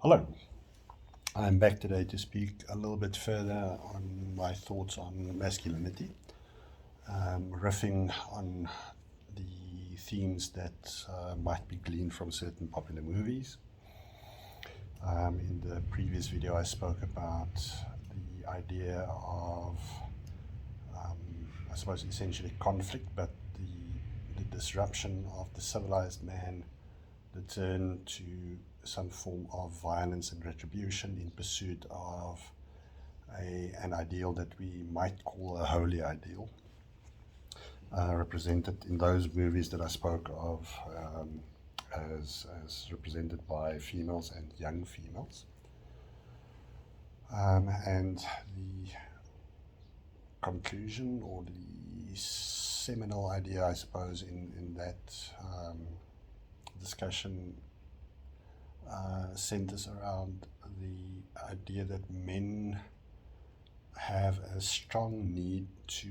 Hello, I'm back today to speak a little bit further on my thoughts on masculinity, riffing on the themes that might be gleaned from certain popular movies. In the previous video, I spoke about the idea of, I suppose, essentially conflict, but the disruption of the civilized man, the turn to some form of violence and retribution in pursuit of an ideal that we might call a holy ideal, represented in those movies that I spoke of as represented by females and young females. And the conclusion, or the seminal idea, I suppose, in that discussion centers around the idea that men have a strong need to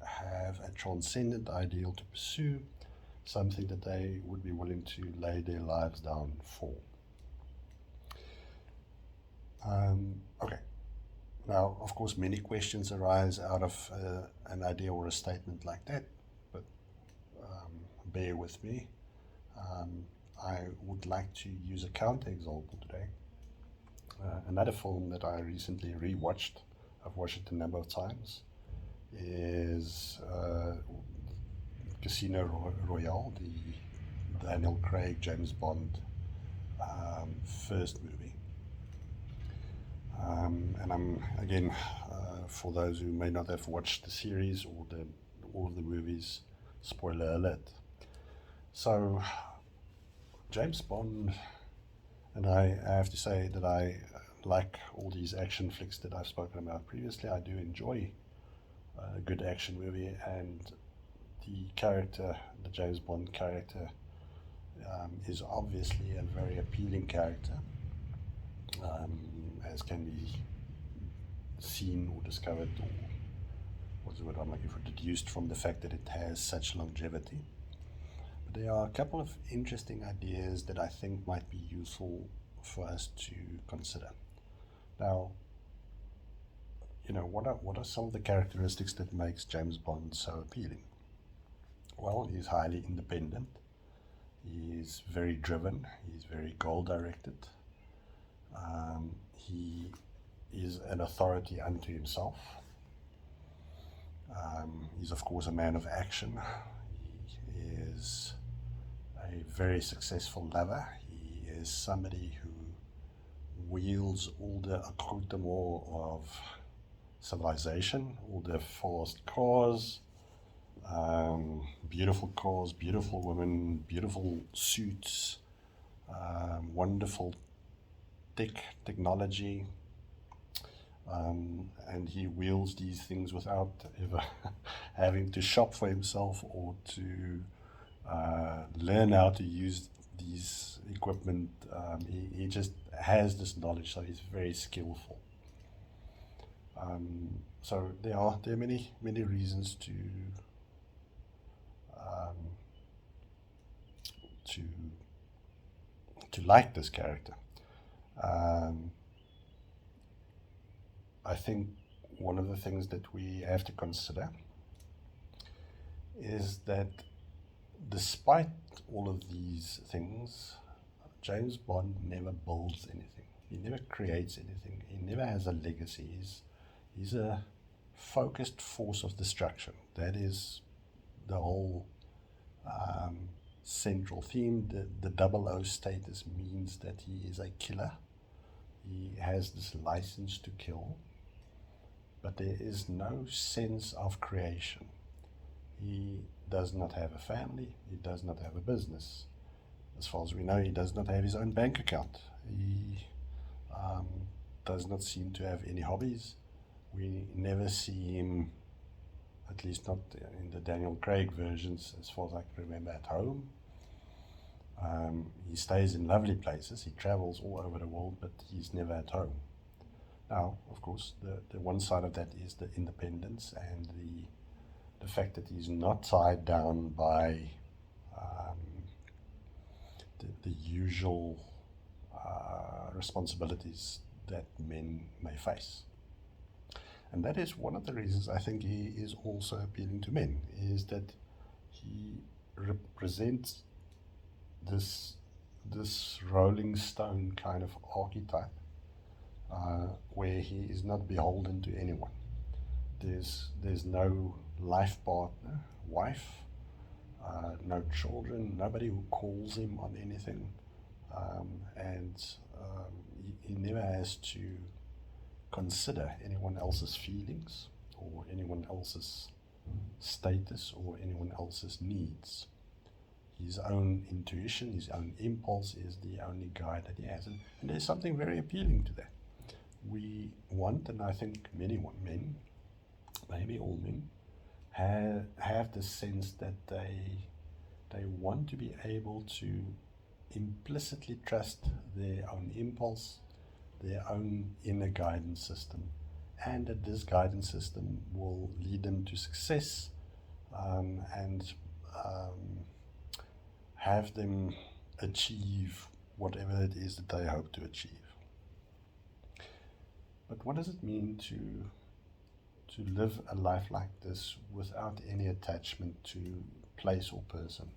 have a transcendent ideal to pursue, something that they would be willing to lay their lives down for. Okay. Now, of course, many questions arise out of an idea or a statement like that, but bear with me. I would like to use a counterexample today. Another film that I recently rewatched, I've watched it a number of times, is Casino Royale, the Daniel Craig, James Bond first movie. And I'm, again, for those who may not have watched the series or all of the movies, spoiler alert. So, James Bond, and I have to say that I like all these action flicks that I've spoken about previously. I do enjoy a good action movie, and the character, the James Bond character, is obviously a very appealing character, as can be seen or discovered, or what's the word I'm looking for, deduced from the fact that it has such longevity. But there are a couple of interesting ideas that I think might be useful for us to consider. Now, what are some of the characteristics that makes James Bond so appealing? Well, he's highly independent. He's very driven. He's very goal-directed. He is an authority unto himself. He's, of course, a man of action. He is a very successful lover. He is somebody who wields all the accoutrement of civilization, all the fast cars, beautiful women, beautiful suits, wonderful technology, and he wields these things without ever having to shop for himself or to learn how to use these equipment. He just has this knowledge, so he's very skillful. So there are many reasons to like this character. I think one of the things that we have to consider is that despite all of these things, James Bond never builds anything. He never creates anything. He never has a legacy. He's a focused force of destruction. That is the whole central theme. The 00 status means that he is a killer. He has this license to kill, but there is no sense of creation. He does not have a family. He does not have a business. As far as we know, he does not have his own bank account. He does not seem to have any hobbies. We never see him, at least not in the Daniel Craig versions, as far as I can remember, at home. He stays in lovely places. He travels all over the world, but he's never at home. Now, of course, the one side of that is the independence and the fact that he's not tied down by the usual responsibilities that men may face. And that is one of the reasons I think he is also appealing to men, is that he represents this rolling stone kind of archetype, where he is not beholden to anyone. There's no life partner, wife, no children, nobody who calls him on anything, and he never has to consider anyone else's feelings or anyone else's status or anyone else's needs. His own intuition, his own impulse is the only guide that he has. And there's something very appealing to that. We want, and I think many men, maybe all men, have the sense that they want to be able to implicitly trust their own impulse, their own inner guidance system, and that this guidance system will lead them to success, and have them achieve whatever it is that they hope to achieve. But what does it mean to live a life like this without any attachment to place or person,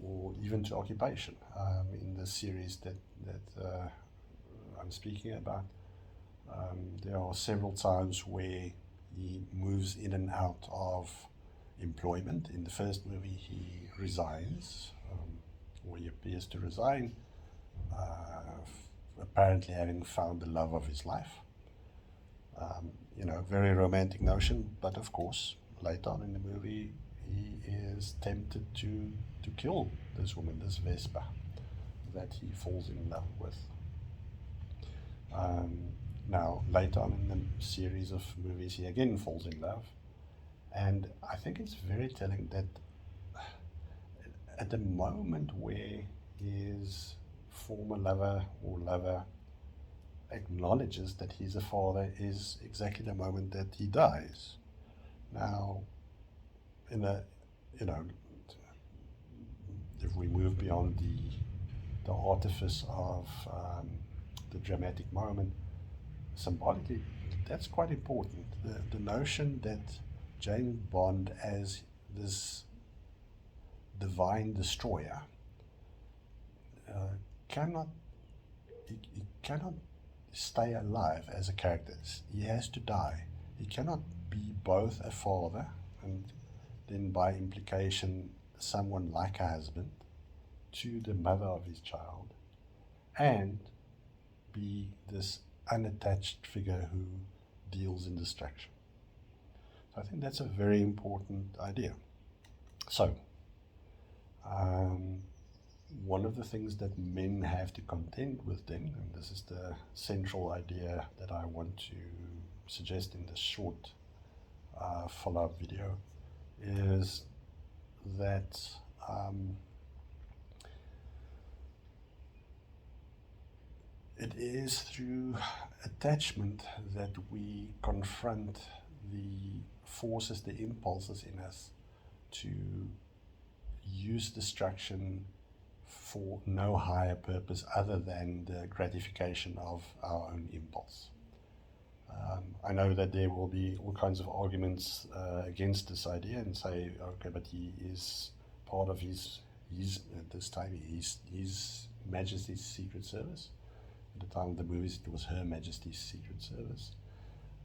or even to occupation? In the series that I'm speaking about, there are several times where he moves in and out of employment. In the first movie, he resigns, or he appears to resign, apparently having found the love of his life. Very romantic notion, but of course, later on in the movie, he is tempted to kill this woman, this Vespa, that he falls in love with. Now, later on in the series of movies, he again falls in love. And I think it's very telling that at the moment where his former lover or lover acknowledges that he's a father is exactly the moment that he dies. Now, if we move beyond the artifice of the dramatic moment, symbolically, that's quite important. The notion that James Bond, as this divine destroyer, cannot stay alive as a character. He has to die. He cannot be both a father and then by implication someone like a husband to the mother of his child, and be this unattached figure who deals in destruction. So I think that's a very important idea. So, one of the things that men have to contend with then, and this is the central idea that I want to suggest in this short follow-up video, is that it is through attachment that we confront the forces, the impulses in us to use destruction for no higher purpose other than the gratification of our own impulse. I know that there will be all kinds of arguments against this idea and say, okay, but he is part of his at this time, his Majesty's Secret Service. At the time of the movies, it was Her Majesty's Secret Service.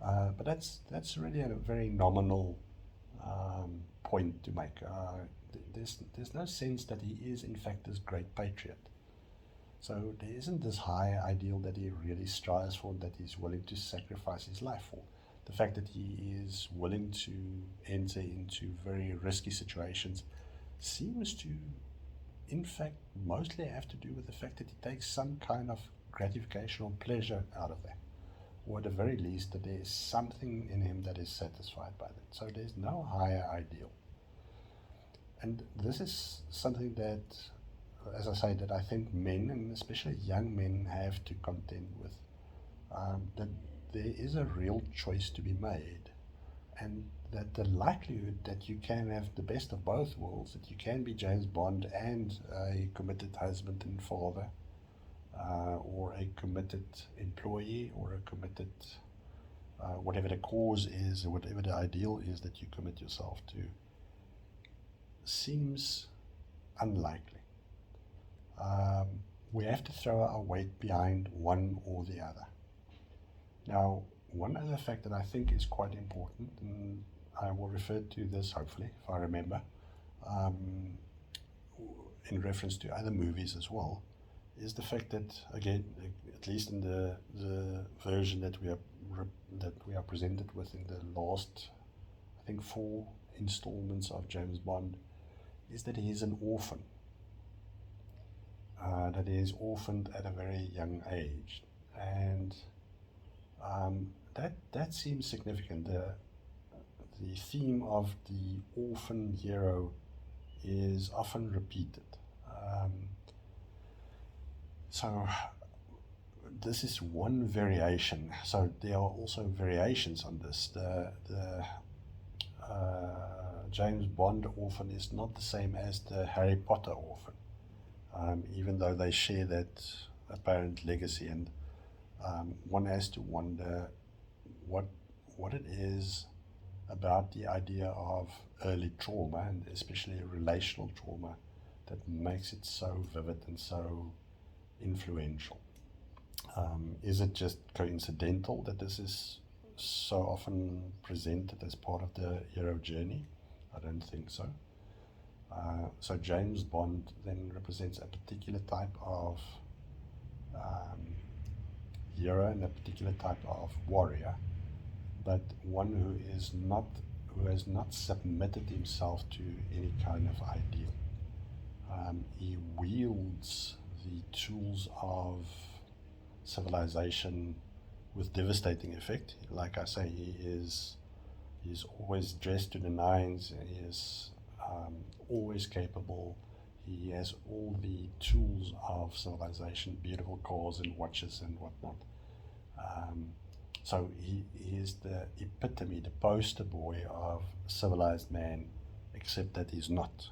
But that's really a very nominal point to make. There's no sense that he is in fact this great patriot. So there isn't this higher ideal that he really strives for, that he's willing to sacrifice his life for. The fact that he is willing to enter into very risky situations seems to, in fact, mostly have to do with the fact that he takes some kind of gratification or pleasure out of that. Or at the very least, that there is something in him that is satisfied by that. So there's no higher ideal. And this is something that, as I say, that I think men, and especially young men, have to contend with. That there is a real choice to be made, and that the likelihood that you can have the best of both worlds, that you can be James Bond and a committed husband and father, or a committed employee, or a committed, whatever the cause is, or whatever the ideal is that you commit yourself to, seems unlikely. We have to throw our weight behind one or the other. Now, one other fact that I think is quite important, and I will refer to this hopefully, if I remember, in reference to other movies as well, is the fact that, again, at least in the version that we are presented with in the last, I think, 4 installments of James Bond, is that he is an orphan. That he is orphaned at a very young age, and that seems significant. The theme of the orphan hero is often repeated. So this is one variation. So there are also variations on this. The James Bond orphan is not the same as the Harry Potter orphan, even though they share that apparent legacy. And one has to wonder what it is about the idea of early trauma, and especially relational trauma, that makes it so vivid and so influential. Is it just coincidental that this is so often presented as part of the hero journey? I don't think so. So James Bond then represents a particular type of hero and a particular type of warrior, but one who has not submitted himself to any kind of ideal. He wields the tools of civilization with devastating effect. Like I say, he's always dressed to the nines. He is always capable. He has all the tools of civilization, beautiful cars and watches and whatnot. So he is the epitome, the poster boy of civilized man, except that he's not.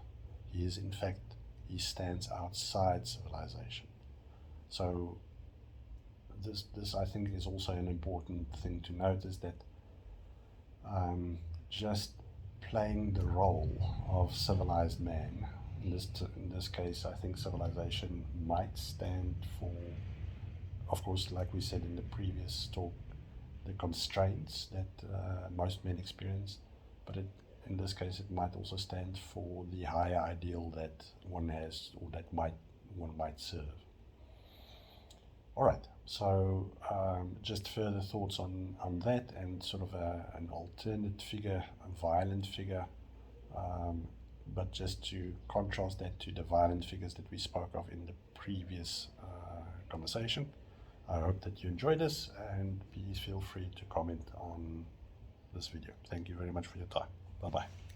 He is, in fact, he stands outside civilization. So this I think is also an important thing to note, is that just playing the role of civilized man, in this case, I think civilization might stand for, of course, like we said in the previous talk, the constraints that most men experience, but in this case it might also stand for the higher ideal that one has, or that one might serve. Alright, so just further thoughts on that, and sort of an alternate figure, a violent figure, but just to contrast that to the violent figures that we spoke of in the previous conversation. I hope that you enjoyed this, and please feel free to comment on this video. Thank you very much for your time. Bye-bye.